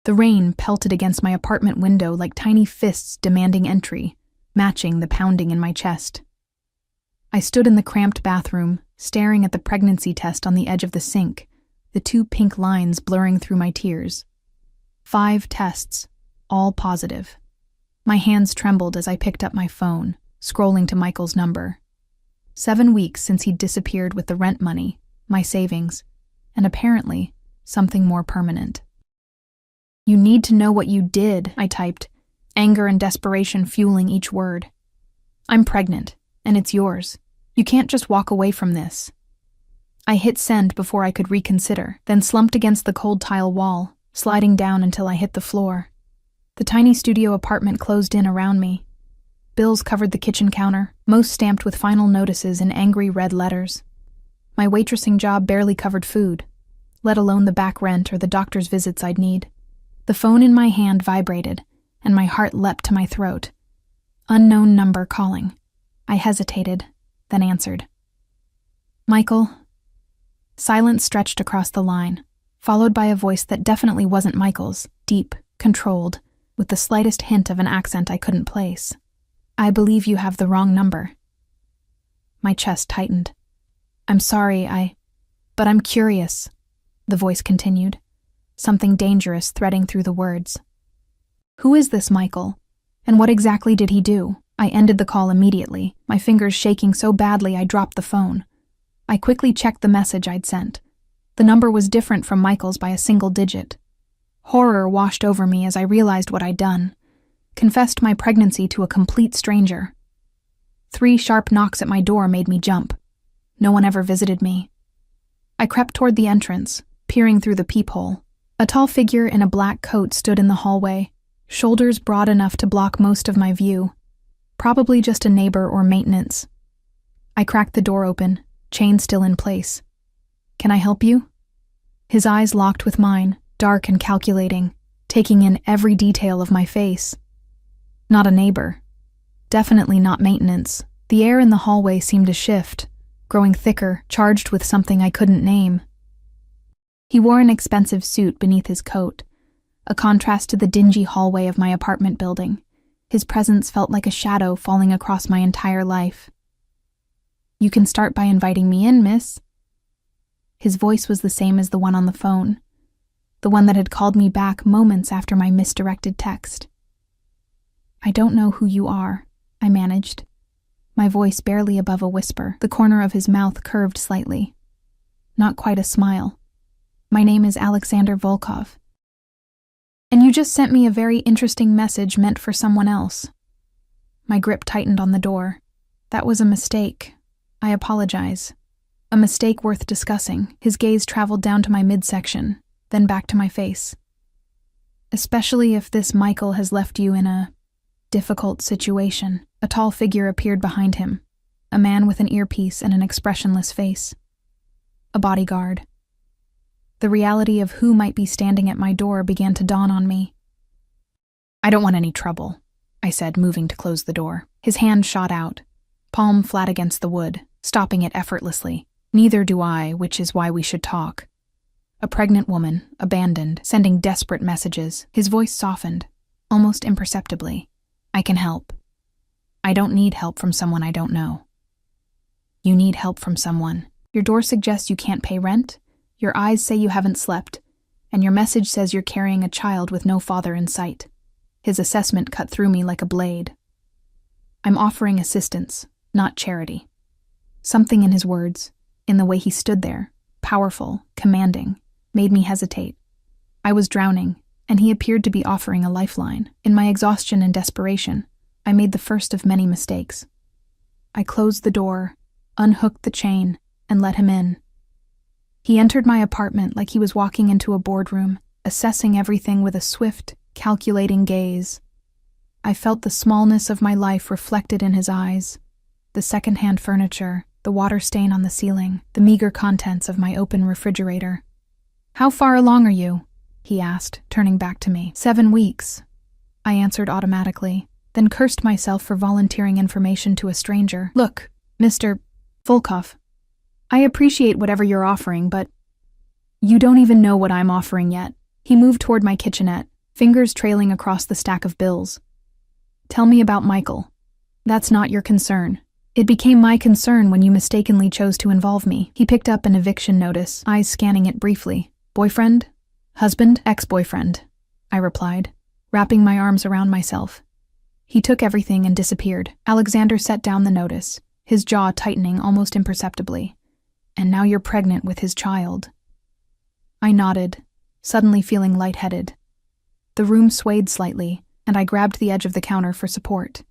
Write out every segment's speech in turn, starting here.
The rain pelted against my apartment window like tiny fists demanding entry, matching the pounding in my chest. I stood in the cramped bathroom, staring at the pregnancy test on the edge of the sink, the 2 pink lines blurring through my tears. 5 tests, all positive. My hands trembled as I picked up my phone, scrolling to Michael's number. 7 weeks since he'd disappeared with the rent money, my savings, and apparently something more permanent. "You need to know what you did," I typed, anger and desperation fueling each word. "I'm pregnant, and it's yours. You can't just walk away from this." I hit send before I could reconsider, then slumped against the cold tile wall, sliding down until I hit the floor. The tiny studio apartment closed in around me. Bills covered the kitchen counter, most stamped with final notices in angry red letters. My waitressing job barely covered food, let alone the back rent or the doctor's visits I'd need. The phone in my hand vibrated, and my heart leapt to my throat. Unknown number calling. I hesitated, then answered. "Michael?" Silence stretched across the line, followed by a voice that definitely wasn't Michael's, deep, controlled, with the slightest hint of an accent I couldn't place. "I believe you have the wrong number." My chest tightened. "I'm sorry, but I'm curious," the voice continued, something dangerous threading through the words. "Who is this Michael, and what exactly did he do?" I ended the call immediately, my fingers shaking so badly I dropped the phone. I quickly checked the message I'd sent. The number was different from Michael's by a single digit. Horror washed over me as I realized what I'd done. Confessed my pregnancy to a complete stranger. 3 sharp knocks at my door made me jump. No one ever visited me. I crept toward the entrance, peering through the peephole. A tall figure in a black coat stood in the hallway, shoulders broad enough to block most of my view. Probably just a neighbor or maintenance. I cracked the door open, chain still in place. "Can I help you?" His eyes locked with mine, dark and calculating, taking in every detail of my face. Not a neighbor. Definitely not maintenance. The air in the hallway seemed to shift, growing thicker, charged with something I couldn't name. He wore an expensive suit beneath his coat, a contrast to the dingy hallway of my apartment building. His presence felt like a shadow falling across my entire life. "You can start by inviting me in, miss." His voice was the same as the one on the phone, the one that had called me back moments after my misdirected text. "I don't know who you are," I managed, my voice barely above a whisper, the corner of his mouth curved slightly. Not quite a smile. "My name is Alexander Volkov. And you just sent me a very interesting message meant for someone else." My grip tightened on the door. "That was a mistake. I apologize. A mistake worth discussing." His gaze traveled down to my midsection, then back to my face. "Especially if this Michael has left you in a difficult situation." A tall figure appeared behind him, a man with an earpiece and an expressionless face. A bodyguard. The reality of who might be standing at my door began to dawn on me. "I don't want any trouble," I said, moving to close the door. His hand shot out, palm flat against the wood, stopping it effortlessly. "Neither do I, which is why we should talk." A pregnant woman, abandoned, sending desperate messages. His voice softened, almost imperceptibly. "I can help. I don't need help from someone I don't know." "You need help from someone. Your door suggests you can't pay rent, your eyes say you haven't slept, and your message says you're carrying a child with no father in sight." His assessment cut through me like a blade. "I'm offering assistance, not charity." Something in his words, in the way he stood there, powerful, commanding, made me hesitate. I was drowning, and he appeared to be offering a lifeline. In my exhaustion and desperation, I made the first of many mistakes. I closed the door, unhooked the chain, and let him in. He entered my apartment like he was walking into a boardroom, assessing everything with a swift, calculating gaze. I felt the smallness of my life reflected in his eyes, the secondhand furniture, the water stain on the ceiling, the meager contents of my open refrigerator. "How far along are you?" he asked, turning back to me. 7 weeks. I answered automatically, then cursed myself for volunteering information to a stranger. "Look, Mr. Volkov, I appreciate whatever you're offering, but you don't even know what I'm offering yet." He moved toward my kitchenette, fingers trailing across the stack of bills. "Tell me about Michael. That's not your concern. It became my concern when you mistakenly chose to involve me." He picked up an eviction notice, eyes scanning it briefly. "Boyfriend? Husband? Ex-boyfriend," I replied, wrapping my arms around myself. He took everything and disappeared. Alexander set down the notice, his jaw tightening almost imperceptibly. "And now you're pregnant with his child." I nodded, suddenly feeling lightheaded. The room swayed slightly, and I grabbed the edge of the counter for support.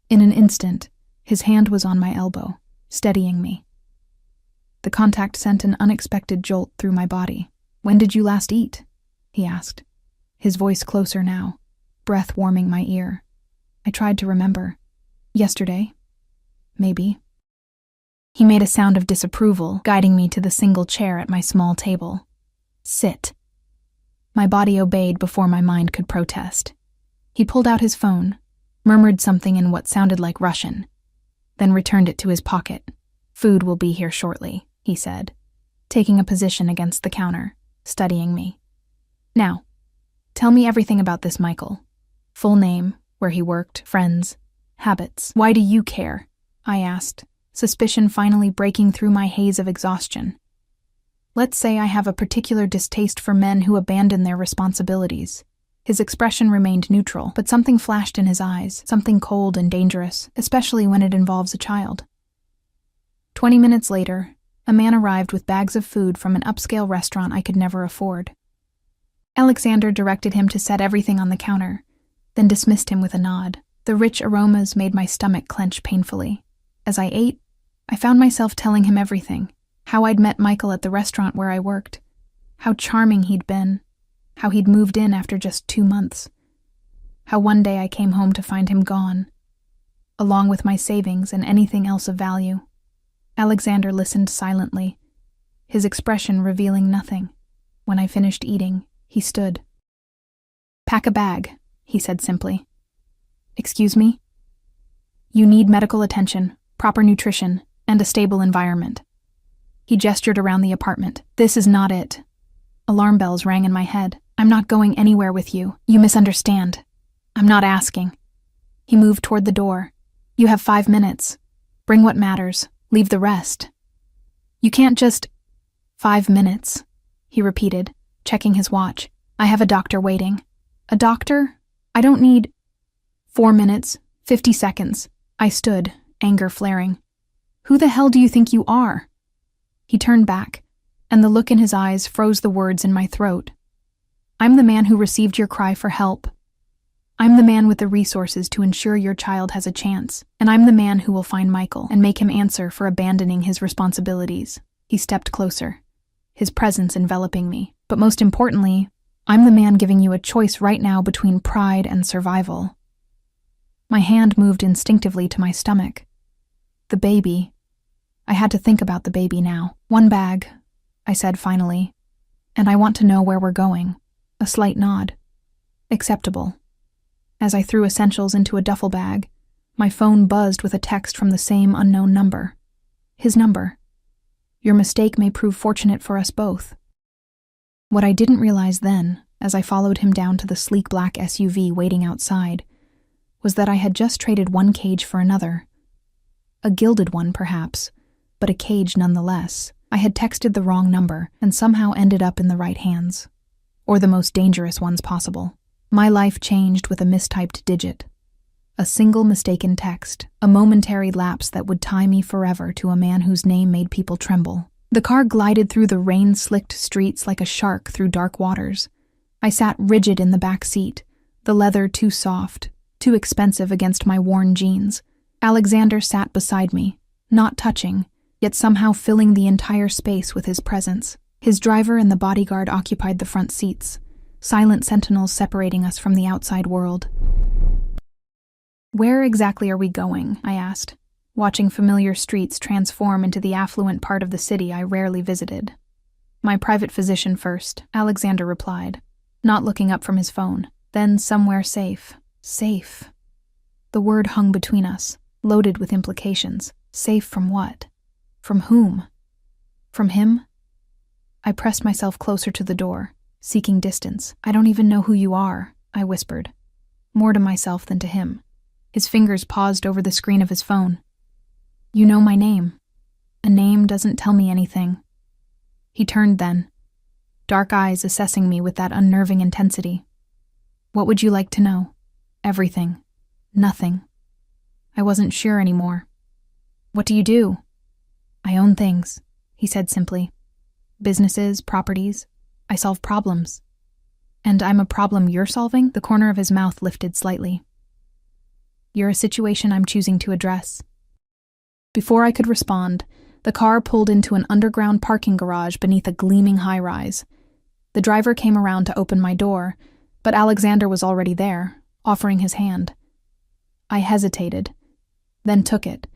In an instant, his hand was on my elbow, steadying me. The contact sent an unexpected jolt through my body. "When did you last eat?" he asked, his voice closer now, breath warming my ear. I tried to remember. "Yesterday? Maybe." He made a sound of disapproval, guiding me to the single chair at my small table. "Sit." My body obeyed before my mind could protest. He pulled out his phone, murmured something in what sounded like Russian, then returned it to his pocket. "Food will be here shortly," he said, taking a position against the counter, studying me. "Now, tell me everything about this Michael. Full name, where he worked, friends, habits." "Why do you care?" I asked, suspicion finally breaking through my haze of exhaustion. "Let's say I have a particular distaste for men who abandon their responsibilities." His expression remained neutral, but something flashed in his eyes, something cold and dangerous, especially when it involves a child. 20 minutes later, a man arrived with bags of food from an upscale restaurant I could never afford. Alexander directed him to set everything on the counter, then dismissed him with a nod. The rich aromas made my stomach clench painfully. As I ate, I found myself telling him everything. How I'd met Michael at the restaurant where I worked. How charming he'd been. How he'd moved in after just 2 months. How one day I came home to find him gone, along with my savings and anything else of value. Alexander listened silently, his expression revealing nothing. When I finished eating, he stood. "Pack a bag," he said simply. "Excuse me?" "You need medical attention, proper nutrition, and a stable environment." He gestured around the apartment. "This is not it." Alarm bells rang in my head. "I'm not going anywhere with you. You misunderstand. I'm not asking." He moved toward the door. "You have 5 minutes. Bring what matters. Leave the rest." "You can't just—" "5 minutes," he repeated, checking his watch. "I have a doctor waiting." "A doctor? I don't need—" 4 minutes, 50 seconds. I stood, anger flaring. "Who the hell do you think you are?" He turned back, and the look in his eyes froze the words in my throat. "I'm the man who received your cry for help. I'm the man with the resources to ensure your child has a chance, and I'm the man who will find Michael and make him answer for abandoning his responsibilities." He stepped closer, his presence enveloping me. "But most importantly, I'm the man giving you a choice right now between pride and survival." My hand moved instinctively to my stomach. The baby. I had to think about the baby now. "1 bag," I said finally, "and I want to know where we're going." A slight nod. "Acceptable." As I threw essentials into a duffel bag, my phone buzzed with a text from the same unknown number. His number. "Your mistake may prove fortunate for us both." What I didn't realize then, as I followed him down to the sleek black SUV waiting outside, was that I had just traded one cage for another. A gilded one, perhaps, but a cage nonetheless. I had texted the wrong number and somehow ended up in the right hands. Or the most dangerous ones possible. My life changed with a mistyped digit. A single mistaken text, a momentary lapse that would tie me forever to a man whose name made people tremble. The car glided through the rain-slicked streets like a shark through dark waters. I sat rigid in the back seat, the leather too soft, too expensive against my worn jeans. Alexander sat beside me, not touching, yet somehow filling the entire space with his presence. His driver and the bodyguard occupied the front seats, silent sentinels separating us from the outside world. "Where exactly are we going?" I asked, watching familiar streets transform into the affluent part of the city I rarely visited. "My private physician first," Alexander replied, not looking up from his phone. "Then somewhere safe." Safe. The word hung between us, loaded with implications. Safe from what? From whom? From him? I pressed myself closer to the door, seeking distance. "I don't even know who you are," I whispered, more to myself than to him. His fingers paused over the screen of his phone. You know my name. A name doesn't tell me anything. He turned then, dark eyes assessing me with that unnerving intensity. What would you like to know? Everything. Nothing. I wasn't sure anymore. What do you do? I own things, he said simply. Businesses, properties. I solve problems. And I'm a problem you're solving? The corner of his mouth lifted slightly. You're a situation I'm choosing to address. Before I could respond, the car pulled into an underground parking garage beneath a gleaming high-rise. The driver came around to open my door, but Alexander was already there, offering his hand. I hesitated, then took it,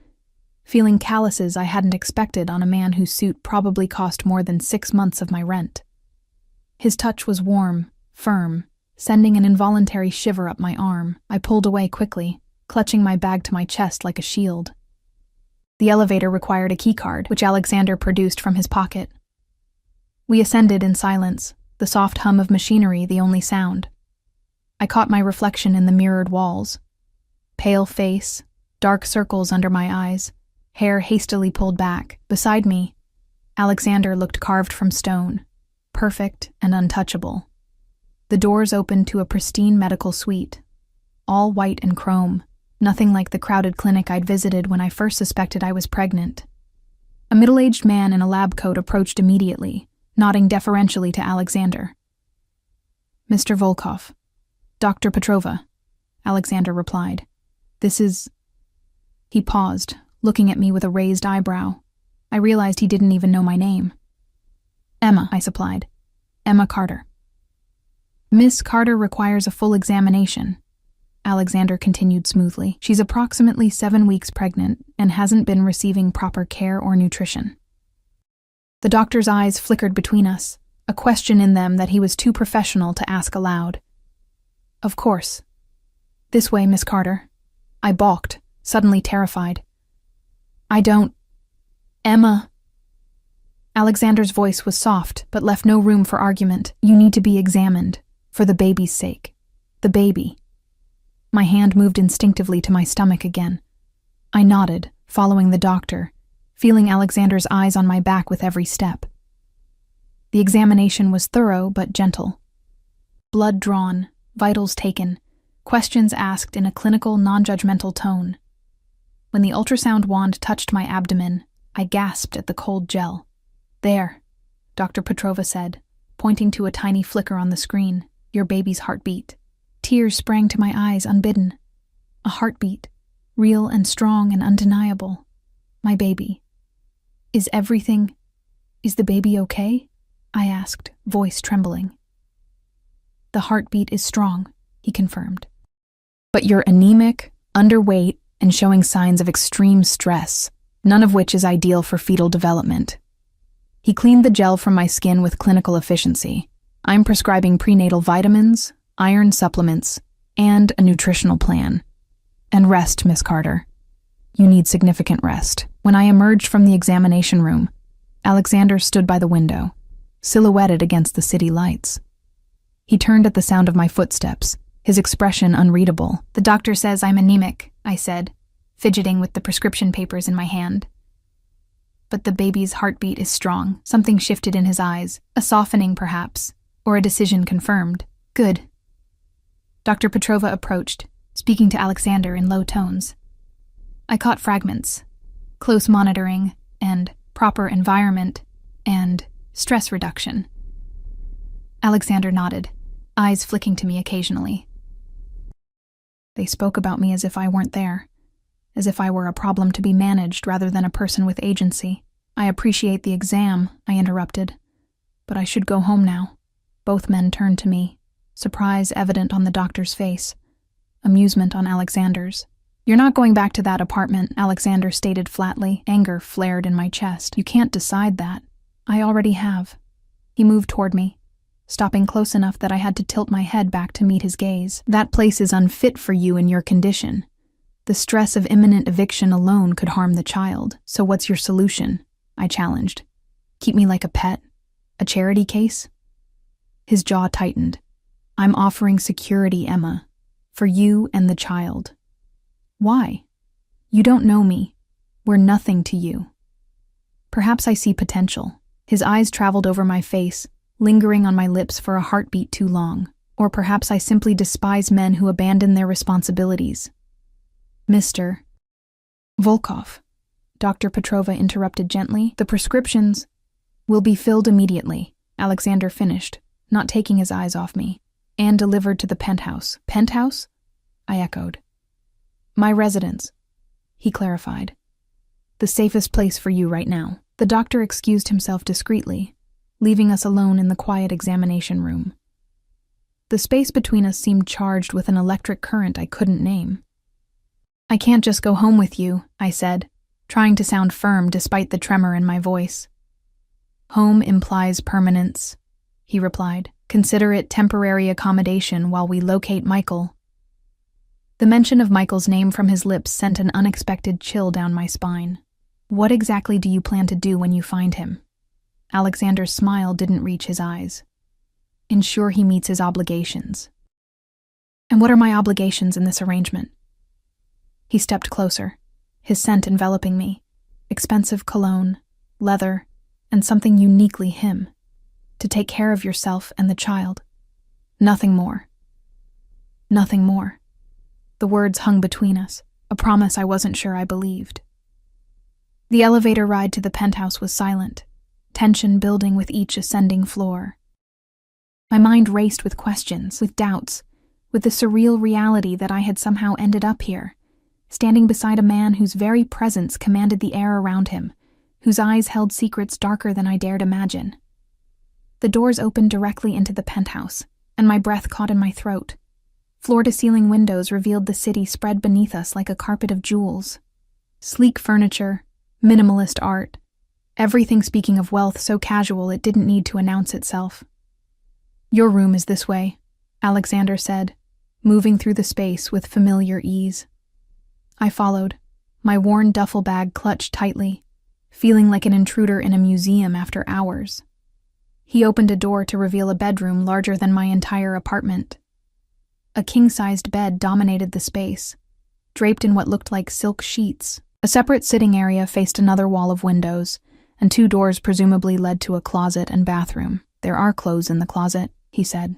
feeling calluses I hadn't expected on a man whose suit probably cost more than 6 months of my rent. His touch was warm, firm, sending an involuntary shiver up my arm. I pulled away quickly, clutching my bag to my chest like a shield. The elevator required a keycard, which Alexander produced from his pocket. We ascended in silence, the soft hum of machinery the only sound. I caught my reflection in the mirrored walls. Pale face, dark circles under my eyes, hair hastily pulled back. Beside me, Alexander looked carved from stone, perfect and untouchable. The doors opened to a pristine medical suite, all white and chrome, nothing like the crowded clinic I'd visited when I first suspected I was pregnant. A middle-aged man in a lab coat approached immediately, nodding deferentially to Alexander. Mr. Volkov. Dr. Petrova, Alexander replied. This is... He paused, looking at me with a raised eyebrow. I realized he didn't even know my name. Emma, I supplied. Emma Carter. Miss Carter requires a full examination, Alexander continued smoothly. She's approximately 7 weeks pregnant and hasn't been receiving proper care or nutrition. The doctor's eyes flickered between us, a question in them that he was too professional to ask aloud. Of course. This way, Miss Carter. I balked, suddenly terrified. I don't... Emma... Alexander's voice was soft, but left no room for argument. You need to be examined, for the baby's sake. The baby. My hand moved instinctively to my stomach again. I nodded, following the doctor, feeling Alexander's eyes on my back with every step. The examination was thorough but gentle. Blood drawn, vitals taken, questions asked in a clinical, non-judgmental tone. When the ultrasound wand touched my abdomen, I gasped at the cold gel. There, Dr. Petrova said, pointing to a tiny flicker on the screen, your baby's heartbeat. Tears sprang to my eyes unbidden. A heartbeat, real and strong and undeniable. My baby. Is the baby okay? I asked, voice trembling. The heartbeat is strong, he confirmed. But you're anemic, underweight, and showing signs of extreme stress, none of which is ideal for fetal development. He cleaned the gel from my skin with clinical efficiency. I'm prescribing prenatal vitamins, iron supplements, and a nutritional plan. And rest, Miss Carter. You need significant rest. When I emerged from the examination room, Alexander stood by the window, silhouetted against the city lights. He turned at the sound of my footsteps, his expression unreadable. The doctor says I'm anemic, I said, fidgeting with the prescription papers in my hand. But the baby's heartbeat is strong. Something shifted in his eyes, a softening perhaps, or a decision confirmed. Good. Dr. Petrova approached, speaking to Alexander in low tones. I caught fragments, close monitoring, and proper environment, and stress reduction. Alexander nodded, eyes flicking to me occasionally. They spoke about me as if I weren't there, as if I were a problem to be managed rather than a person with agency. I appreciate the exam, I interrupted, but I should go home now. Both men turned to me, surprise evident on the doctor's face, amusement on Alexander's. You're not going back to that apartment, Alexander stated flatly. Anger flared in my chest. You can't decide that. I already have. He moved toward me, stopping close enough that I had to tilt my head back to meet his gaze. That place is unfit for you in your condition. The stress of imminent eviction alone could harm the child. So what's your solution? I challenged. Keep me like a pet? A charity case? His jaw tightened. I'm offering security, Emma, for you and the child. Why? You don't know me. We're nothing to you. Perhaps I see potential. His eyes traveled over my face, lingering on my lips for a heartbeat too long. Or perhaps I simply despise men who abandon their responsibilities. Mr. Volkov, Dr. Petrova interrupted gently. The prescriptions will be filled immediately, Alexander finished, not taking his eyes off me, and delivered to the penthouse. Penthouse? I echoed. My residence, he clarified. The safest place for you right now. The doctor excused himself discreetly, leaving us alone in the quiet examination room. The space between us seemed charged with an electric current I couldn't name. I can't just go home with you, I said, trying to sound firm despite the tremor in my voice. Home implies permanence, he replied. Consider it temporary accommodation while we locate Michael. The mention of Michael's name from his lips sent an unexpected chill down my spine. What exactly do you plan to do when you find him? Alexander's smile didn't reach his eyes. Ensure he meets his obligations. And what are my obligations in this arrangement? He stepped closer, his scent enveloping me. Expensive cologne, leather, and something uniquely him. To take care of yourself and the child. Nothing more. Nothing more. The words hung between us, a promise I wasn't sure I believed. The elevator ride to the penthouse was silent, tension building with each ascending floor. My mind raced with questions, with doubts, with the surreal reality that I had somehow ended up here, standing beside a man whose very presence commanded the air around him, whose eyes held secrets darker than I dared imagine. The doors opened directly into the penthouse, and my breath caught in my throat. Floor-to-ceiling windows revealed the city spread beneath us like a carpet of jewels. Sleek furniture, minimalist art, everything speaking of wealth so casual it didn't need to announce itself. Your room is this way, Alexander said, moving through the space with familiar ease. I followed, my worn duffel bag clutched tightly, feeling like an intruder in a museum after hours. He opened a door to reveal a bedroom larger than my entire apartment. A king-sized bed dominated the space, draped in what looked like silk sheets. A separate sitting area faced another wall of windows, and 2 doors presumably led to a closet and bathroom. There are clothes in the closet, he said,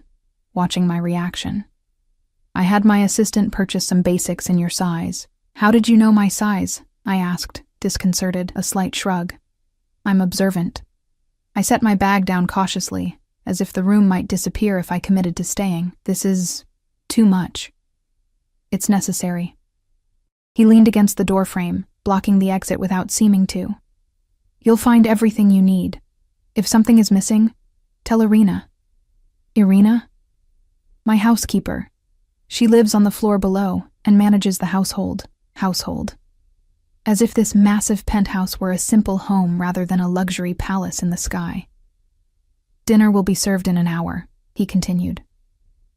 watching my reaction. I had my assistant purchase some basics in your size. How did you know my size? I asked, disconcerted, a slight shrug. I'm observant. I set my bag down cautiously, as if the room might disappear if I committed to staying. This is too much. It's necessary. He leaned against the doorframe, blocking the exit without seeming to. You'll find everything you need. If something is missing, tell Irina. Irina? My housekeeper. She lives on the floor below and manages the household. As if this massive penthouse were a simple home rather than a luxury palace in the sky. Dinner will be served in an hour, he continued.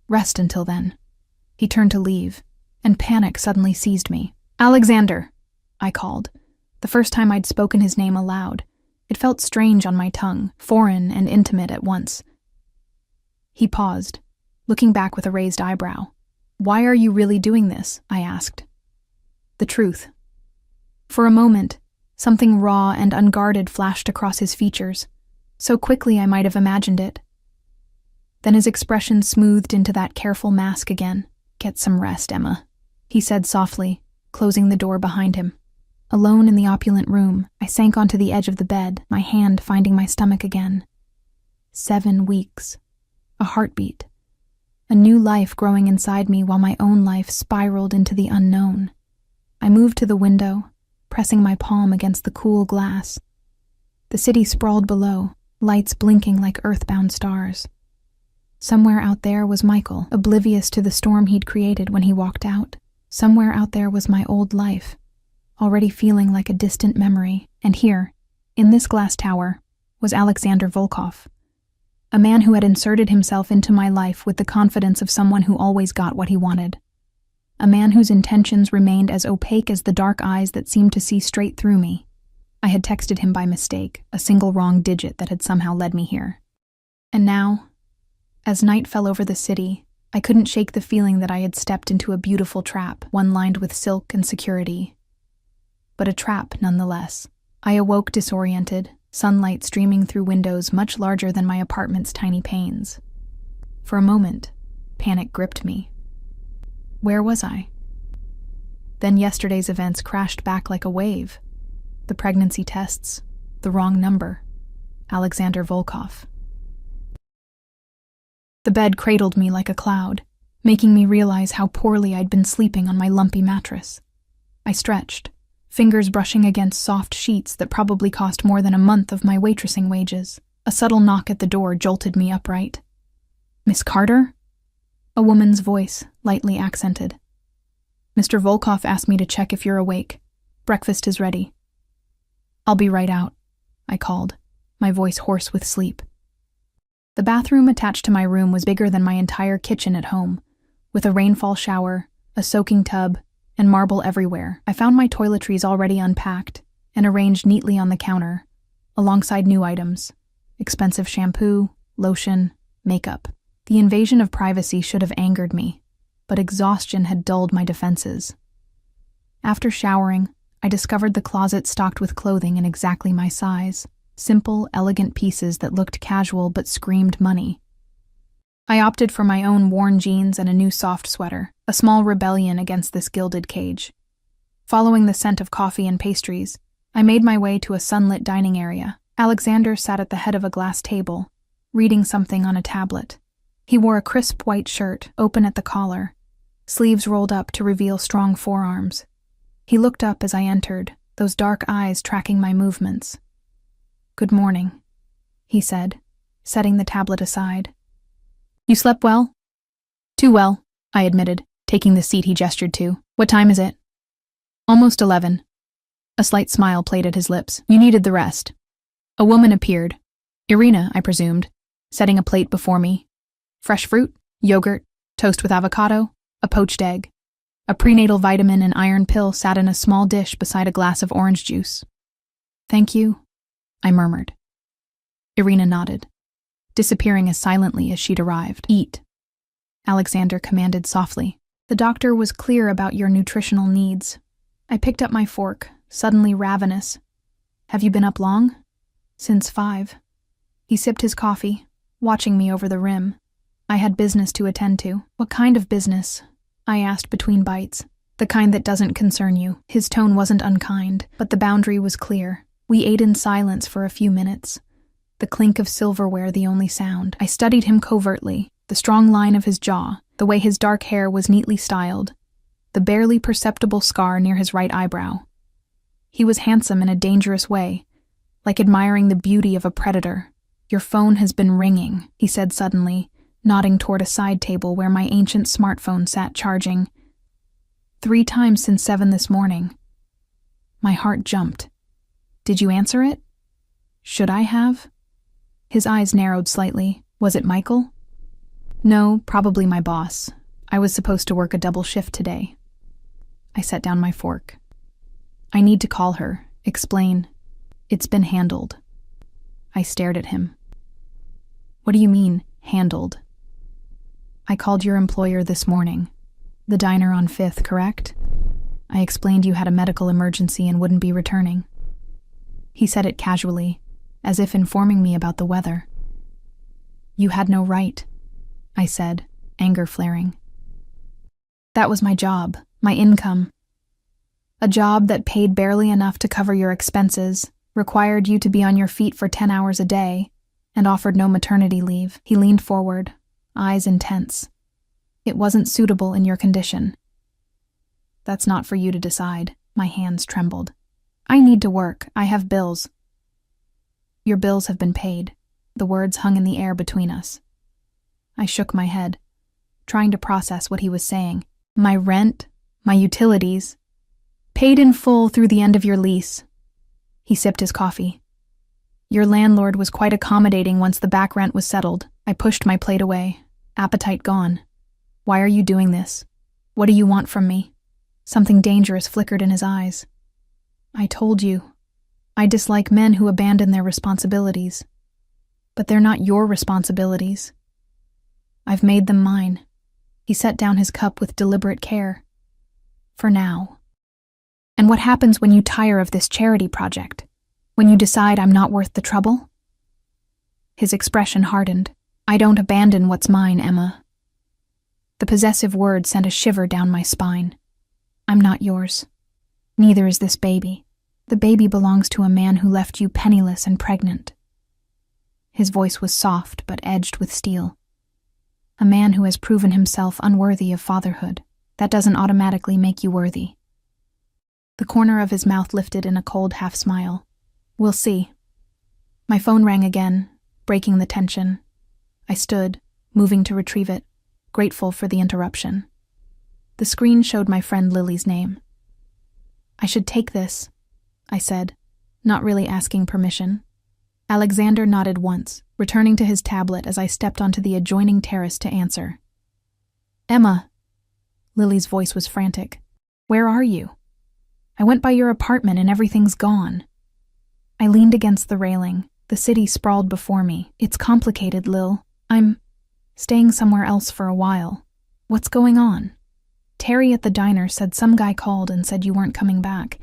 Rest until then. He turned to leave, and panic suddenly seized me. Alexander, I called, the first time I'd spoken his name aloud. It felt strange on my tongue, foreign and intimate at once. He paused, looking back with a raised eyebrow. Why are you really doing this? I asked. The truth. For a moment, something raw and unguarded flashed across his features, so quickly I might have imagined it. Then his expression smoothed into that careful mask again. Get some rest, Emma, he said softly, closing the door behind him. Alone in the opulent room, I sank onto the edge of the bed, my hand finding my stomach again. 7 weeks. A heartbeat. A new life growing inside me while my own life spiraled into the unknown. I moved to the window, pressing my palm against the cool glass. The city sprawled below, lights blinking like earthbound stars. Somewhere out there was Michael, oblivious to the storm he'd created when he walked out. Somewhere out there was my old life, already feeling like a distant memory. And here, in this glass tower, was Alexander Volkov, a man who had inserted himself into my life with the confidence of someone who always got what he wanted. A man whose intentions remained as opaque as the dark eyes that seemed to see straight through me. I had texted him by mistake, a single wrong digit that had somehow led me here. And now, as night fell over the city, I couldn't shake the feeling that I had stepped into a beautiful trap, one lined with silk and security. But a trap nonetheless. I awoke disoriented, sunlight streaming through windows much larger than my apartment's tiny panes. For a moment, panic gripped me. Where was I? Then yesterday's events crashed back like a wave. The pregnancy tests, the wrong number, Alexander Volkov. The bed cradled me like a cloud, making me realize how poorly I'd been sleeping on my lumpy mattress. I stretched, fingers brushing against soft sheets that probably cost more than a month of my waitressing wages. A subtle knock at the door jolted me upright. "Miss Carter?" A woman's voice, lightly accented. "Mr. Volkov asked me to check if you're awake. Breakfast is ready." "I'll be right out," I called, my voice hoarse with sleep. The bathroom attached to my room was bigger than my entire kitchen at home, with a rainfall shower, a soaking tub, and marble everywhere. I found my toiletries already unpacked and arranged neatly on the counter, alongside new items: expensive shampoo, lotion, makeup. The invasion of privacy should have angered me, but exhaustion had dulled my defenses. After showering, I discovered the closet stocked with clothing in exactly my size. Simple, elegant pieces that looked casual but screamed money. I opted for my own worn jeans and a new soft sweater, a small rebellion against this gilded cage. Following the scent of coffee and pastries, I made my way to a sunlit dining area. Alexander sat at the head of a glass table, reading something on a tablet. He wore a crisp white shirt, open at the collar, sleeves rolled up to reveal strong forearms. He looked up as I entered, those dark eyes tracking my movements. "Good morning," he said, setting the tablet aside. "You slept well?" "Too well," I admitted, taking the seat he gestured to. "What time is it?" "Almost 11. A slight smile played at his lips. "You needed the rest." A woman appeared. Irina, I presumed, setting a plate before me. Fresh fruit, yogurt, toast with avocado, a poached egg. A prenatal vitamin and iron pill sat in a small dish beside a glass of orange juice. "Thank you," I murmured. Irina nodded, disappearing as silently as she'd arrived. "Eat," Alexander commanded softly. "The doctor was clear about your nutritional needs." I picked up my fork, suddenly ravenous. "Have you been up long?" "Since 5. He sipped his coffee, watching me over the rim. I had business to attend to. "What kind of business?" I asked between bites. "The kind that doesn't concern you." His tone wasn't unkind, but the boundary was clear. We ate in silence for a few minutes, the clink of silverware the only sound. I studied him covertly, the strong line of his jaw, the way his dark hair was neatly styled, the barely perceptible scar near his right eyebrow. He was handsome in a dangerous way, like admiring the beauty of a predator. "Your phone has been ringing," he said suddenly, nodding toward a side table where my ancient smartphone sat charging. 3 times since 7 this morning. My heart jumped. "Did you answer it?" "Should I have?" His eyes narrowed slightly. "Was it Michael?" "No, probably my boss. I was supposed to work a double shift today." I set down my fork. "I need to call her, explain. It's been handled." I stared at him. "What do you mean, handled?" "I called your employer this morning. The diner on 5th, correct? I explained you had a medical emergency and wouldn't be returning." He said it casually, as if informing me about the weather. "You had no right," I said, anger flaring. "That was my job, my income. A job that paid barely enough to cover your expenses, required you to be on your feet for 10 hours a day, and offered no maternity leave." He leaned forward, eyes intense. "It wasn't suitable in your condition." "That's not for you to decide." My hands trembled. "I need to work. I have bills." "Your bills have been paid." The words hung in the air between us. I shook my head, trying to process what he was saying. "My rent, my utilities, paid in full through the end of your lease." He sipped his coffee. "Your landlord was quite accommodating once the back rent was settled." I pushed my plate away, appetite gone. "Why are you doing this? What do you want from me?" Something dangerous flickered in his eyes. "I told you. I dislike men who abandon their responsibilities. But they're not your responsibilities. I've made them mine. He set down his cup with deliberate care. For now. And what happens when you tire of this charity project? When you decide I'm not worth the trouble? His expression hardened. I don't abandon what's mine, Emma. The possessive word sent a shiver down my spine. I'm not yours. Neither is this baby. The baby belongs to a man who left you penniless and pregnant. His voice was soft but edged with steel. A man who has proven himself unworthy of fatherhood. That doesn't automatically make you worthy. The corner of his mouth lifted in a cold half-smile. We'll see. My phone rang again, breaking the tension. I stood, moving to retrieve it, grateful for the interruption. The screen showed my friend Lily's name. I should take this, I said, not really asking permission. Alexander nodded once, returning to his tablet as I stepped onto the adjoining terrace to answer. Emma. Lily's voice was frantic. Where are you? I went by your apartment and everything's gone. I leaned against the railing. The city sprawled before me. It's complicated, Lil. I'm staying somewhere else for a while. What's going on? Terry at the diner said some guy called and said you weren't coming back,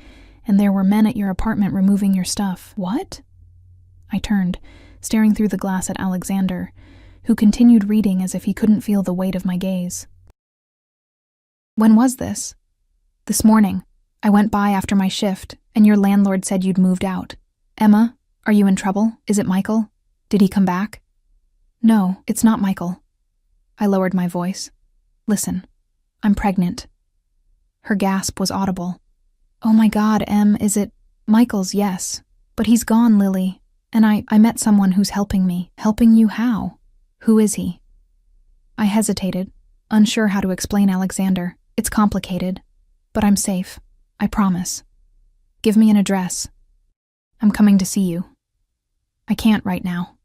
and there were men at your apartment removing your stuff. What? I turned, staring through the glass at Alexander, who continued reading as if he couldn't feel the weight of my gaze. When was this? This morning. I went by after my shift, and your landlord said you'd moved out. Emma, are you in trouble? Is it Michael? Did he come back? No, it's not Michael. I lowered my voice. Listen, I'm pregnant. Her gasp was audible. Oh my God, Em, is it? Michael's, yes. But he's gone, Lily. And I met someone who's helping me. Helping you how? Who is he? I hesitated, unsure how to explain Alexander. It's complicated, but I'm safe. I promise. Give me an address. I'm coming to see you. I can't right now.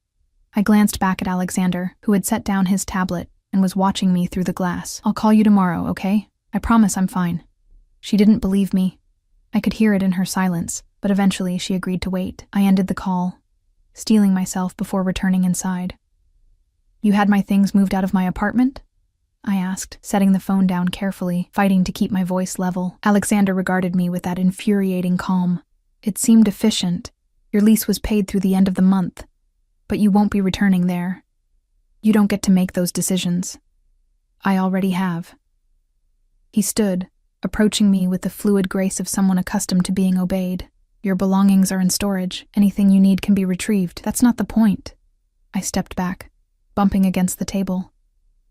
I glanced back at Alexander, who had set down his tablet and was watching me through the glass. I'll call you tomorrow, okay? I promise I'm fine. She didn't believe me. I could hear it in her silence, but eventually she agreed to wait. I ended the call, steeling myself before returning inside. You had my things moved out of my apartment? I asked, setting the phone down carefully, fighting to keep my voice level. Alexander regarded me with that infuriating calm. It seemed efficient. Your lease was paid through the end of the month, but you won't be returning there. You don't get to make those decisions. I already have. He stood, approaching me with the fluid grace of someone accustomed to being obeyed. Your belongings are in storage. Anything you need can be retrieved. That's not the point. I stepped back, bumping against the table.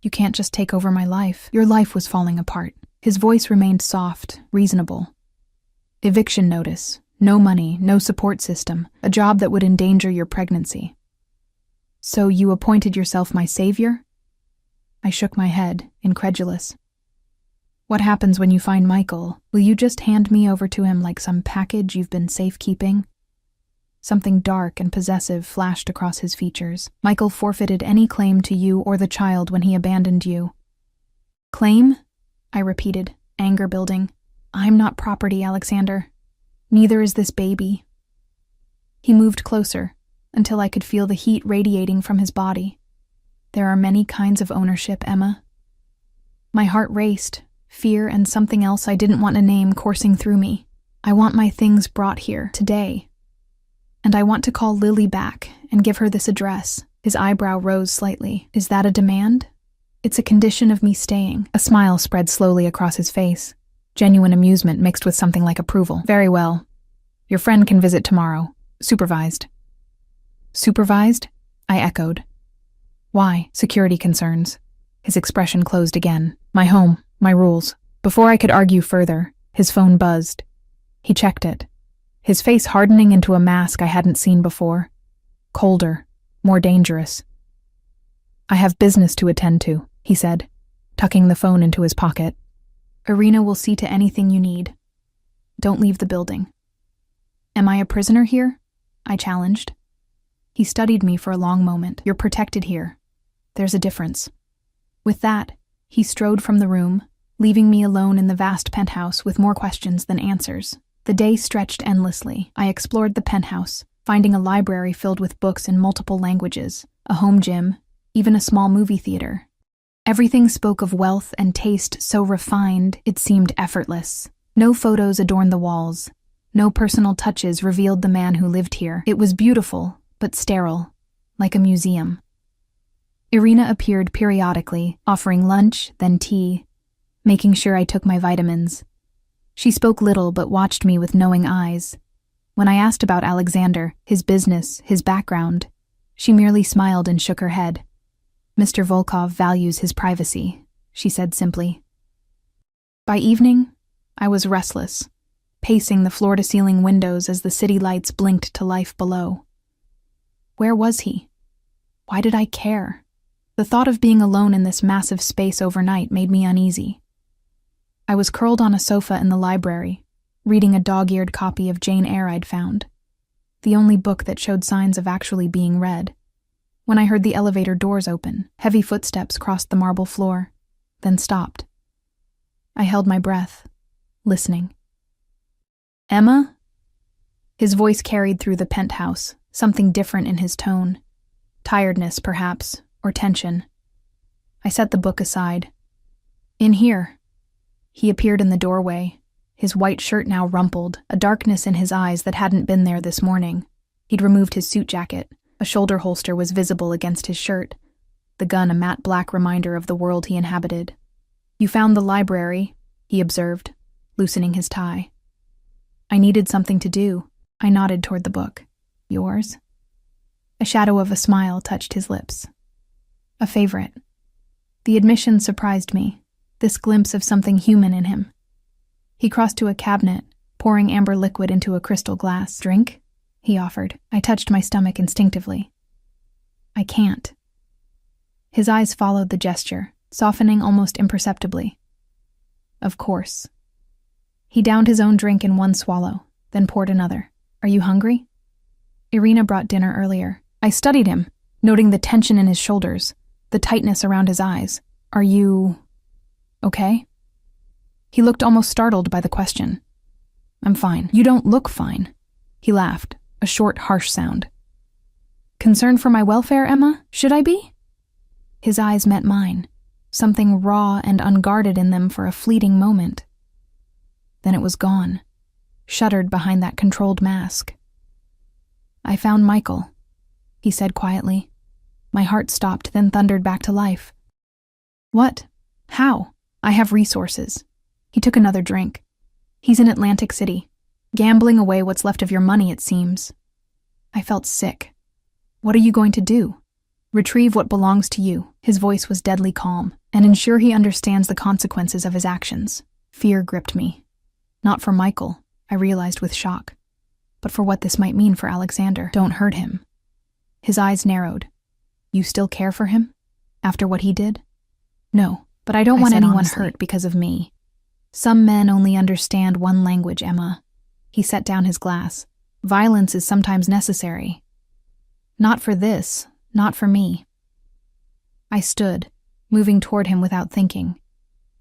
You can't just take over my life. Your life was falling apart. His voice remained soft, reasonable. Eviction notice. No money, no support system. A job that would endanger your pregnancy. So you appointed yourself my savior? I shook my head, incredulous. What happens when you find Michael? Will you just hand me over to him like some package you've been safekeeping? Something dark and possessive flashed across his features. Michael forfeited any claim to you or the child when he abandoned you. Claim? I repeated, anger building. I'm not property, Alexander. Neither is this baby. He moved closer, until I could feel the heat radiating from his body. There are many kinds of ownership, Emma. My heart raced, fear and something else I didn't want to name coursing through me. I want my things brought here, today. And I want to call Lily back and give her this address. His eyebrow rose slightly. Is that a demand? It's a condition of me staying. A smile spread slowly across his face. Genuine amusement mixed with something like approval. Very well. Your friend can visit tomorrow. Supervised. Supervised? I echoed. Why? Security concerns. His expression closed again. My home. My rules. Before I could argue further, his phone buzzed. He checked it. His face hardening into a mask I hadn't seen before. Colder, more dangerous. I have business to attend to, he said, tucking the phone into his pocket. Irina will see to anything you need. Don't leave the building. Am I a prisoner here? I challenged. He studied me for a long moment. You're protected here. There's a difference. With that, he strode from the room, leaving me alone in the vast penthouse with more questions than answers. The day stretched endlessly. I explored the penthouse, finding a library filled with books in multiple languages, a home gym, even a small movie theater. Everything spoke of wealth and taste so refined it seemed effortless. No photos adorned the walls. No personal touches revealed the man who lived here. It was beautiful, but sterile, like a museum. Irina appeared periodically, offering lunch, then tea, making sure I took my vitamins. She spoke little but watched me with knowing eyes. When I asked about Alexander, his business, his background, she merely smiled and shook her head. "Mr. Volkov values his privacy," she said simply. By evening, I was restless, pacing the floor-to-ceiling windows as the city lights blinked to life below. Where was he? Why did I care? The thought of being alone in this massive space overnight made me uneasy. I was curled on a sofa in the library, reading a dog-eared copy of Jane Eyre I'd found, the only book that showed signs of actually being read, when I heard the elevator doors open. Heavy footsteps crossed the marble floor, then stopped. I held my breath, listening. "Emma?" His voice carried through the penthouse, something different in his tone. Tiredness, perhaps, or tension. I set the book aside. "In here." He appeared in the doorway, his white shirt now rumpled, a darkness in his eyes that hadn't been there this morning. He'd removed his suit jacket. A shoulder holster was visible against his shirt, the gun a matte black reminder of the world he inhabited. "You found the library," he observed, loosening his tie. "I needed something to do." I nodded toward the book. "Yours?" A shadow of a smile touched his lips. "A favorite." The admission surprised me, this glimpse of something human in him. He crossed to a cabinet, pouring amber liquid into a crystal glass. "Drink?" he offered. I touched my stomach instinctively. "I can't." His eyes followed the gesture, softening almost imperceptibly. "Of course." He downed his own drink in one swallow, then poured another. "Are you hungry?" Irina brought dinner earlier. I studied him, noting the tension in his shoulders, the tightness around his eyes. "Are you okay?" He looked almost startled by the question. "I'm fine." "You don't look fine." He laughed, a short, harsh sound. "Concerned for my welfare, Emma? Should I be?" His eyes met mine, something raw and unguarded in them for a fleeting moment. Then it was gone, shuttered behind that controlled mask. "I found Michael," he said quietly. My heart stopped, then thundered back to life. "What? How?" "I have resources." He took another drink. "He's in Atlantic City, gambling away what's left of your money, it seems." I felt sick. "What are you going to do?" "Retrieve what belongs to you." His voice was deadly calm, and ensure he understands the consequences of his actions. Fear gripped me. Not for Michael, I realized with shock, but for what this might mean for Alexander. "Don't hurt him." His eyes narrowed. "You still care for him? After what he did?" "No, but I don't want anyone hurt because of me." "Some men only understand one language, Emma." He set down his glass. "Violence is sometimes necessary." "Not for this, not for me." I stood, moving toward him without thinking.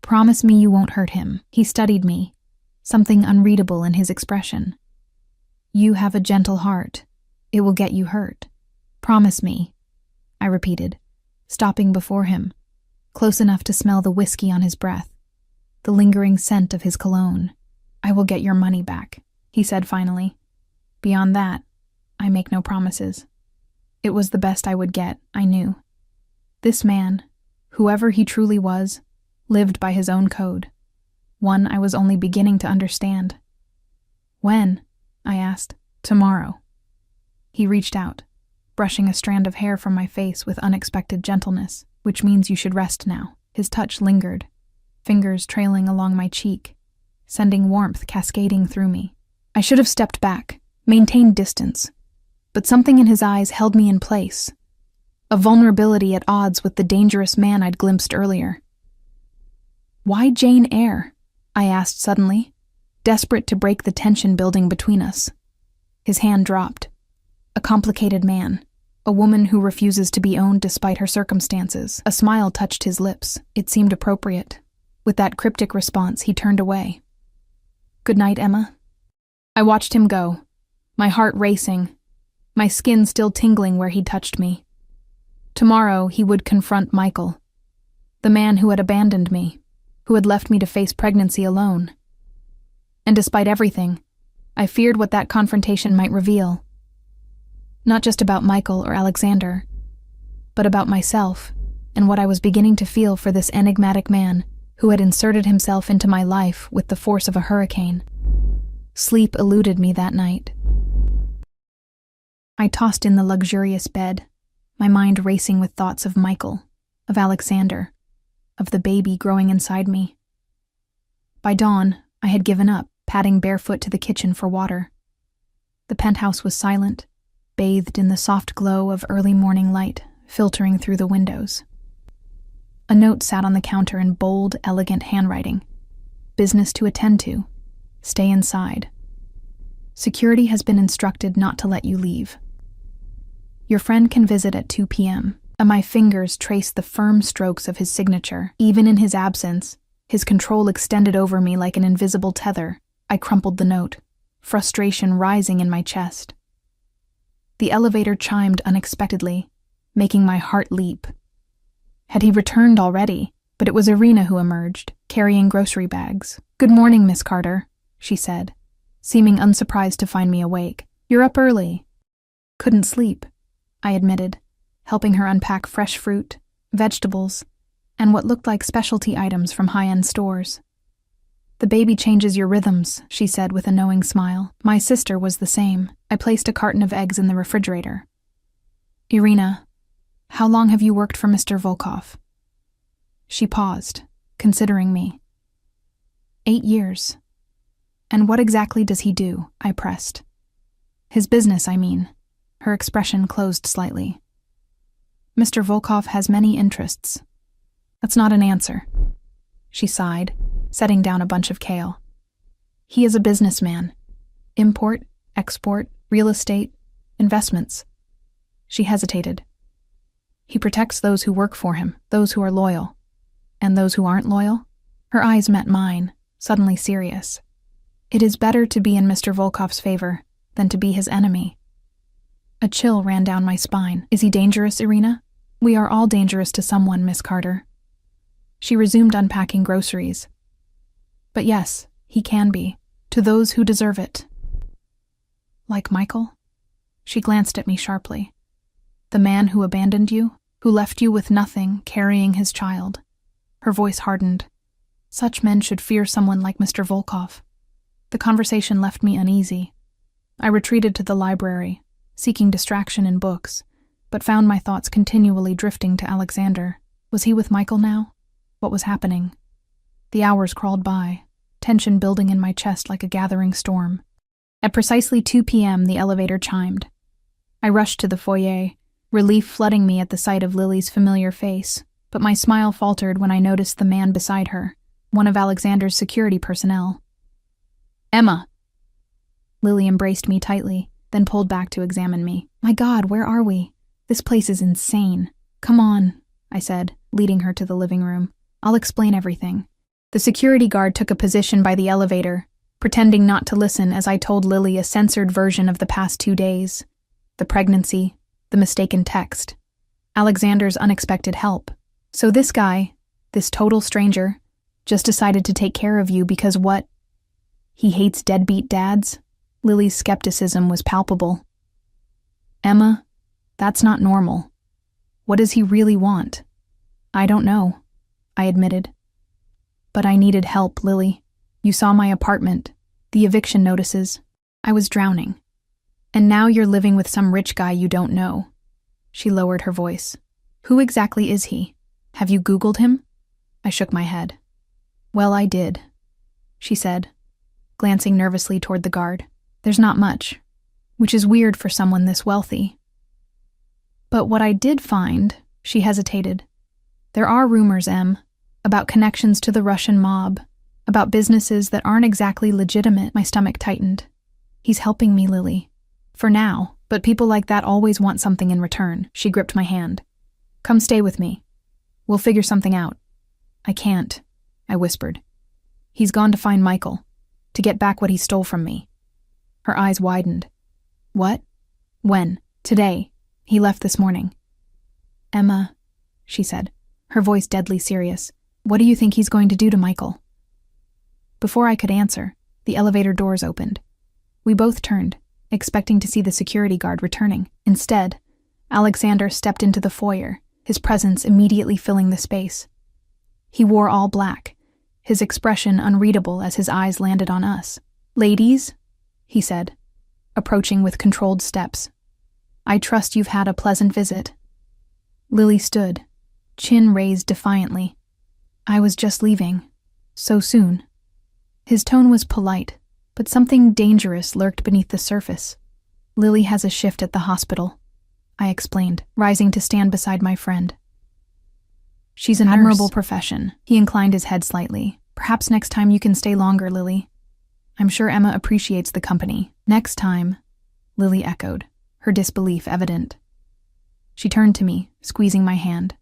"Promise me you won't hurt him." He studied me, something unreadable in his expression. "You have a gentle heart. It will get you hurt. Promise me," I repeated, stopping before him, close enough to smell the whiskey on his breath, the lingering scent of his cologne. "I will get your money back," he said finally. "Beyond that, I make no promises." It was the best I would get, I knew. This man, whoever he truly was, lived by his own code, one I was only beginning to understand. "When?" I asked. "Tomorrow." He reached out, brushing a strand of hair from my face with unexpected gentleness. "Which means you should rest now." His touch lingered, fingers trailing along my cheek, sending warmth cascading through me. I should have stepped back, maintained distance, but something in his eyes held me in place, a vulnerability at odds with the dangerous man I'd glimpsed earlier. "Why Jane Eyre?" I asked suddenly, desperate to break the tension building between us. His hand dropped. "A complicated man. A woman who refuses to be owned despite her circumstances." A smile touched his lips. It seemed appropriate. With that cryptic response, he turned away. "Good night, Emma." I watched him go, my heart racing, my skin still tingling where he touched me. Tomorrow, he would confront Michael. The man who had abandoned me, who had left me to face pregnancy alone. And despite everything, I feared what that confrontation might reveal. Not just about Michael or Alexander, but about myself and what I was beginning to feel for this enigmatic man who had inserted himself into my life with the force of a hurricane. Sleep eluded me that night. I tossed in the luxurious bed, my mind racing with thoughts of Michael, of Alexander, of the baby growing inside me. By dawn, I had given up, padding barefoot to the kitchen for water. The penthouse was silent, bathed in the soft glow of early morning light filtering through the windows. A note sat on the counter in bold, elegant handwriting. Business to attend to. Stay inside. Security has been instructed not to let you leave. Your friend can visit at 2 p.m. And my fingers traced the firm strokes of his signature. Even in his absence, his control extended over me like an invisible tether. I crumpled the note, frustration rising in my chest. The elevator chimed unexpectedly, making my heart leap. Had he returned already? But it was Irina who emerged, carrying grocery bags. "Good morning, Miss Carter," she said, seeming unsurprised to find me awake. "You're up early." "Couldn't sleep," I admitted, helping her unpack fresh fruit, vegetables, and what looked like specialty items from high-end stores. "The baby changes your rhythms," she said with a knowing smile. "My sister was the same." I placed a carton of eggs in the refrigerator. "Irina, how long have you worked for Mr. Volkov?" She paused, considering me. 8 years. "And what exactly does he do?" I pressed. "His business, I mean." Her expression closed slightly. "Mr. Volkov has many interests." "That's not an answer," she sighed, setting down a bunch of kale. "He is a businessman. Import, export, real estate, investments." She hesitated. "He protects those who work for him, those who are loyal. And those who aren't loyal?" Her eyes met mine, suddenly serious. "It is better to be in Mr. Volkov's favor than to be his enemy." A chill ran down my spine. "Is he dangerous, Irina?" "We are all dangerous to someone, Miss Carter." She resumed unpacking groceries. "But yes, he can be, to those who deserve it." "Like Michael?" She glanced at me sharply. "The man who abandoned you, who left you with nothing, carrying his child." Her voice hardened. "Such men should fear someone like Mr. Volkov." The conversation left me uneasy. I retreated to the library, seeking distraction in books, but found my thoughts continually drifting to Alexander. Was he with Michael now? What was happening? The hours crawled by, tension building in my chest like a gathering storm. At precisely 2 p.m., the elevator chimed. I rushed to the foyer, relief flooding me at the sight of Lily's familiar face, but my smile faltered when I noticed the man beside her, one of Alexander's security personnel. "Emma!" Lily embraced me tightly, then pulled back to examine me. "My God, where are we? This place is insane." "Come on," I said, leading her to the living room. "I'll explain everything." The security guard took a position by the elevator, pretending not to listen as I told Lily a censored version of the past 2 days. The pregnancy, the mistaken text, Alexander's unexpected help. "So this guy, this total stranger, just decided to take care of you because what? He hates deadbeat dads?" Lily's skepticism was palpable. "Emma, that's not normal. What does he really want?" "I don't know," I admitted. "But I needed help, Lily. You saw my apartment, the eviction notices. I was drowning. And now you're living with some rich guy you don't know." She lowered her voice. "Who exactly is he? Have you Googled him?" I shook my head. "Well, I did," she said, glancing nervously toward the guard. "There's not much, which is weird for someone this wealthy. But what I did find," she hesitated. "There are rumors, Em, about connections to the Russian mob, about businesses that aren't exactly legitimate." My stomach tightened. "He's helping me, Lily. For now, but people like that always want something in return." She gripped my hand. "Come stay with me. We'll figure something out." "I can't," I whispered. "He's gone to find Michael, to get back what he stole from me." Her eyes widened. "What? When?" "Today. He left this morning." "Emma," she said, her voice deadly serious. "What do you think he's going to do to Michael?" Before I could answer, the elevator doors opened. We both turned, expecting to see the security guard returning. Instead, Alexander stepped into the foyer, his presence immediately filling the space. He wore all black, his expression unreadable as his eyes landed on us. "Ladies," he said, approaching with controlled steps. "I trust you've had a pleasant visit." Lily stood, chin raised defiantly. "I was just leaving. So soon." His tone was polite, but something dangerous lurked beneath the surface. "Lily has a shift at the hospital," I explained, rising to stand beside my friend. "She's an admirable profession." He inclined his head slightly. "Perhaps next time you can stay longer, Lily. I'm sure Emma appreciates the company." "Next time," Lily echoed, her disbelief evident. She turned to me, squeezing my hand.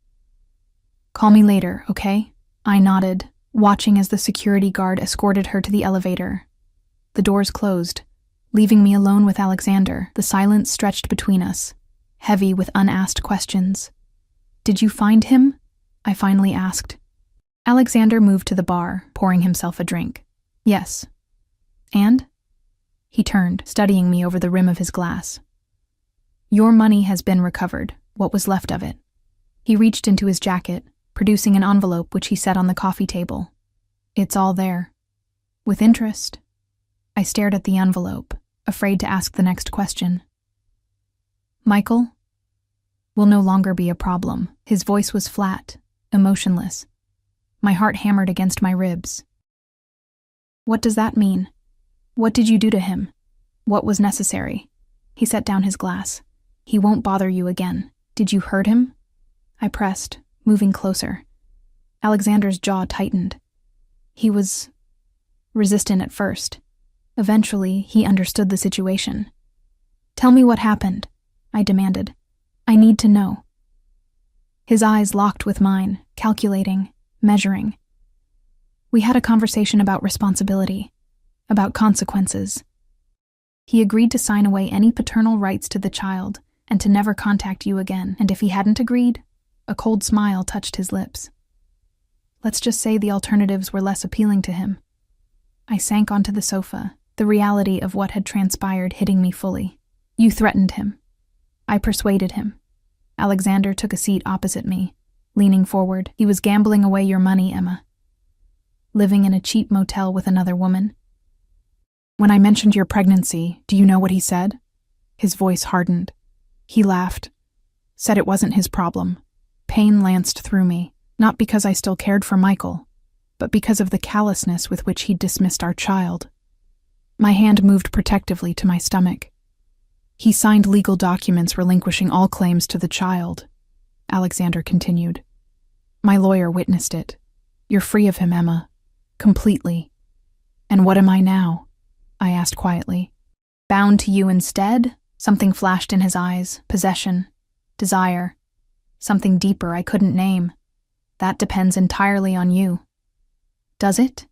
"Call me later, okay?" I nodded, watching as the security guard escorted her to the elevator. The doors closed, leaving me alone with Alexander. The silence stretched between us, heavy with unasked questions. "Did you find him?" I finally asked. Alexander moved to the bar, pouring himself a drink. "Yes." "And?" He turned, studying me over the rim of his glass. "Your money has been recovered, what was left of it." He reached into his jacket, producing an envelope which he set on the coffee table. "It's all there. With interest." I stared at the envelope, afraid to ask the next question. "Michael will no longer be a problem." His voice was flat, emotionless. My heart hammered against my ribs. "What does that mean? What did you do to him? What was necessary?" He set down his glass. "He won't bother you again. Did you hurt him?" I pressed, moving closer. Alexander's jaw tightened. He was resistant at first. Eventually, he understood the situation. "Tell me what happened," I demanded. "I need to know." His eyes locked with mine, calculating, measuring. We had a conversation about responsibility, about consequences. He agreed to sign away any paternal rights to the child and to never contact you again, and if he hadn't agreed, a cold smile touched his lips. Let's just say the alternatives were less appealing to him. I sank onto the sofa, the reality of what had transpired hitting me fully. "You threatened him." I persuaded him. Alexander took a seat opposite me, leaning forward. "He was gambling away your money, Emma. Living in a cheap motel with another woman." "When I mentioned your pregnancy, do you know what he said?" His voice hardened. He laughed, said it wasn't his problem. Pain lanced through me, not because I still cared for Michael, but because of the callousness with which he'd dismissed our child. My hand moved protectively to my stomach. "He signed legal documents relinquishing all claims to the child," Alexander continued. "My lawyer witnessed it. You're free of him, Emma. Completely." "And what am I now?" I asked quietly. "Bound to you instead?" Something flashed in his eyes. Possession. Desire. Something deeper I couldn't name. "That depends entirely on you." "Does it?"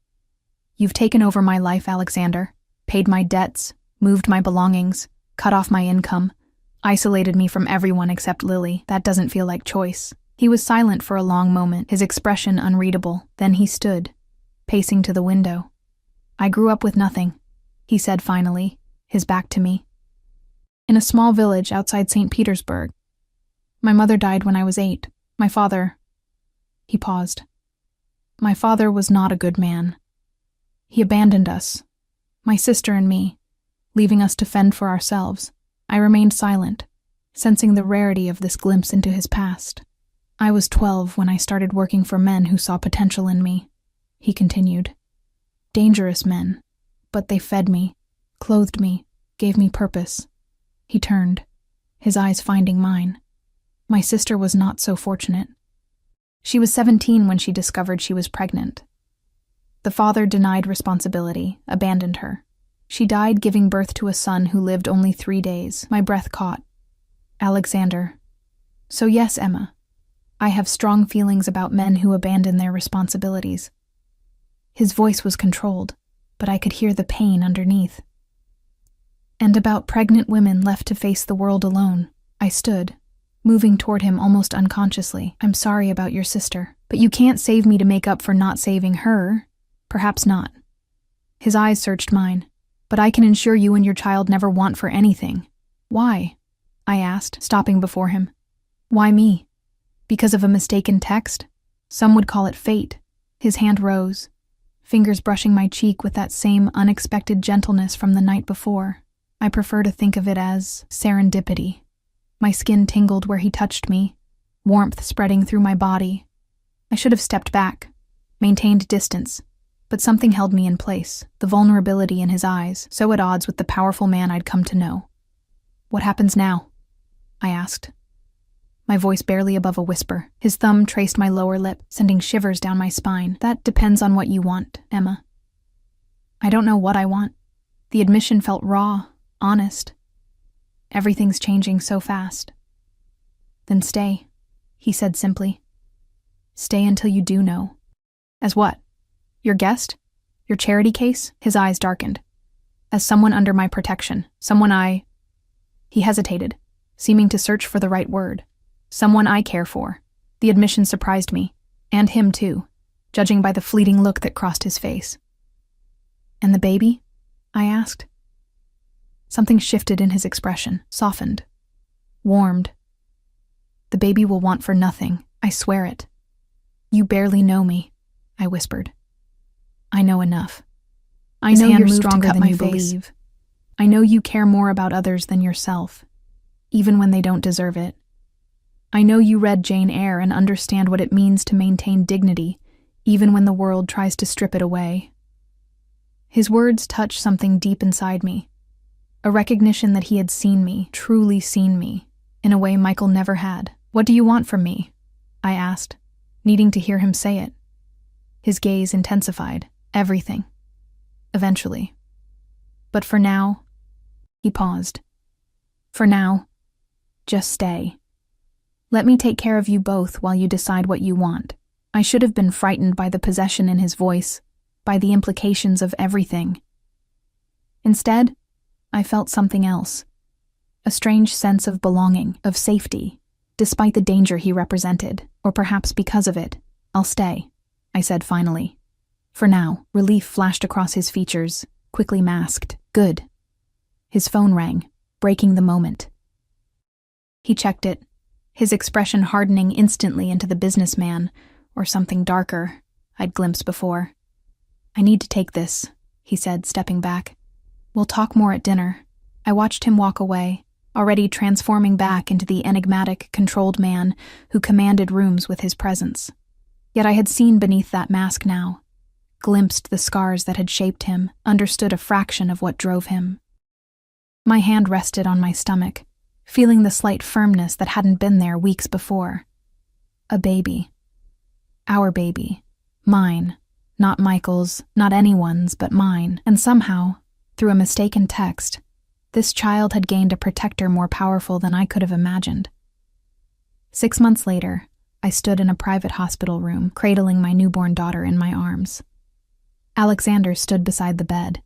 "You've taken over my life, Alexander. Paid my debts, moved my belongings, cut off my income, isolated me from everyone except Lily. That doesn't feel like choice." He was silent for a long moment, his expression unreadable. Then he stood, pacing to the window. "I grew up with nothing," he said finally, his back to me. "In a small village outside St. Petersburg. My mother died when I was 8. My father..." He paused. "My father was not a good man. He abandoned us, my sister and me, leaving us to fend for ourselves." I remained silent, sensing the rarity of this glimpse into his past. "I was 12 when I started working for men who saw potential in me," he continued. "Dangerous men, but they fed me, clothed me, gave me purpose." He turned, his eyes finding mine. "My sister was not so fortunate. She was 17 when she discovered she was pregnant. The father denied responsibility, abandoned her. She died giving birth to a son who lived only 3 days." My breath caught. "Alexander. So yes, Emma, I have strong feelings about men who abandon their responsibilities." His voice was controlled, but I could hear the pain underneath. "And about pregnant women left to face the world alone." I stood, moving toward him almost unconsciously. I'm sorry about your sister, but you can't save me to make up for not saving her. Perhaps not. His eyes searched mine. But I can ensure you and your child never want for anything. Why? I asked, stopping before him. Why me? Because of a mistaken text? Some would call it fate. His hand rose, fingers brushing my cheek with that same unexpected gentleness from the night before. I prefer to think of it as serendipity. My skin tingled where he touched me, warmth spreading through my body. I should have stepped back, maintained distance, but something held me in place, the vulnerability in his eyes, so at odds with the powerful man I'd come to know. What happens now? I asked, my voice barely above a whisper. His thumb traced my lower lip, sending shivers down my spine. That depends on what you want, Emma. I don't know what I want. The admission felt raw, honest. Everything's changing so fast. Then stay, he said simply. Stay until you do know. As what? Your guest? Your charity case? His eyes darkened. As someone under my protection, someone He hesitated, seeming to search for the right word. Someone I care for. The admission surprised me, and him too, judging by the fleeting look that crossed his face. And the baby? I asked. Something shifted in his expression, softened, warmed. The baby will want for nothing, I swear it. You barely know me, I whispered. I know enough. I know you're stronger than you believe. I know you care more about others than yourself, even when they don't deserve it. I know you read Jane Eyre and understand what it means to maintain dignity, even when the world tries to strip it away. His words touched something deep inside me, a recognition that he had seen me, truly seen me, in a way Michael never had. What do you want from me? I asked, needing to hear him say it. His gaze intensified. Everything. Eventually. But for now, he paused. For now, just stay. Let me take care of you both while you decide what you want. I should have been frightened by the possession in his voice, by the implications of everything. Instead, I felt something else. A strange sense of belonging, of safety, despite the danger he represented, or perhaps because of it. I'll stay, I said finally. For now, relief flashed across his features, quickly masked. Good. His phone rang, breaking the moment. He checked it, his expression hardening instantly into the businessman, or something darker I'd glimpsed before. I need to take this, he said, stepping back. We'll talk more at dinner. I watched him walk away, already transforming back into the enigmatic, controlled man who commanded rooms with his presence. Yet I had seen beneath that mask now, glimpsed the scars that had shaped him, understood a fraction of what drove him. My hand rested on my stomach, feeling the slight firmness that hadn't been there weeks before. A baby. Our baby. Mine. Not Michael's, not anyone's, but mine. And somehow, through a mistaken text, this child had gained a protector more powerful than I could have imagined. 6 months later, I stood in a private hospital room, cradling my newborn daughter in my arms. Alexander stood beside the bed,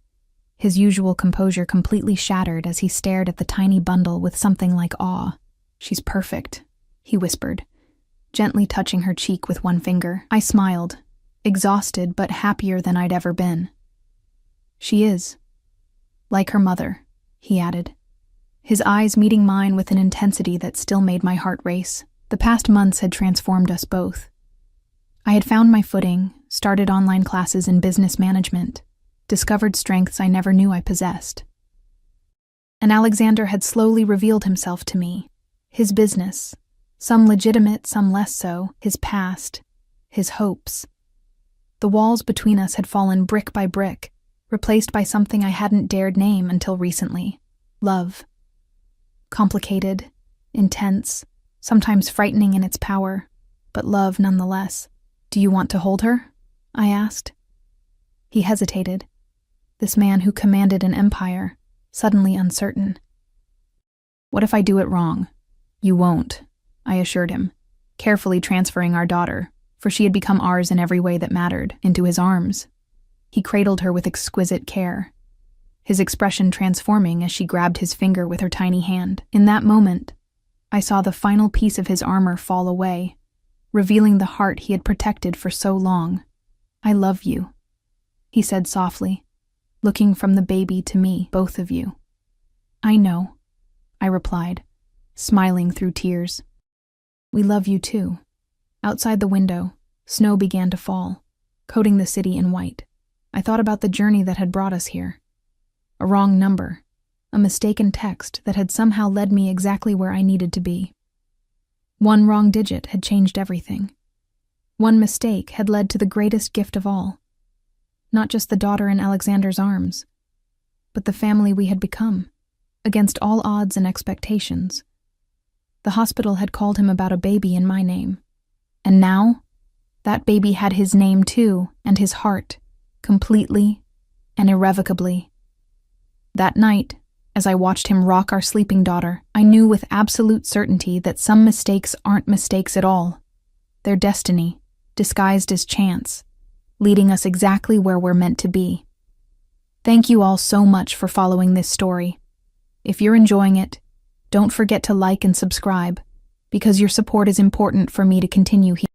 his usual composure completely shattered as he stared at the tiny bundle with something like awe. She's perfect, he whispered, gently touching her cheek with one finger. I smiled, exhausted but happier than I'd ever been. She is. Like her mother, he added, his eyes meeting mine with an intensity that still made my heart race. The past months had transformed us both. I had found my footing, started online classes in business management, discovered strengths I never knew I possessed. And Alexander had slowly revealed himself to me, his business, some legitimate, some less so, his past, his hopes. The walls between us had fallen brick by brick, replaced by something I hadn't dared name until recently. Love. Complicated, intense, sometimes frightening in its power, but love nonetheless. Do you want to hold her? I asked. He hesitated, this man who commanded an empire, suddenly uncertain. What if I do it wrong? You won't, I assured him, carefully transferring our daughter, for she had become ours in every way that mattered, into his arms. He cradled her with exquisite care, his expression transforming as she grabbed his finger with her tiny hand. In that moment, I saw the final piece of his armor fall away, revealing the heart he had protected for so long. "I love you," he said softly, looking from the baby to me, "both of you." "I know," I replied, smiling through tears. "We love you too." Outside the window, snow began to fall, coating the city in white. I thought about the journey that had brought us here. A wrong number, a mistaken text that had somehow led me exactly where I needed to be. One wrong digit had changed everything. One mistake had led to the greatest gift of all. Not just the daughter in Alexander's arms, but the family we had become, against all odds and expectations. The hospital had called him about a baby in my name. And now, that baby had his name too, and his heart, completely and irrevocably. That night, as I watched him rock our sleeping daughter, I knew with absolute certainty that some mistakes aren't mistakes at all. They're destiny, disguised as chance, leading us exactly where we're meant to be. Thank you all so much for following this story. If you're enjoying it, don't forget to like and subscribe, because your support is important for me to continue here.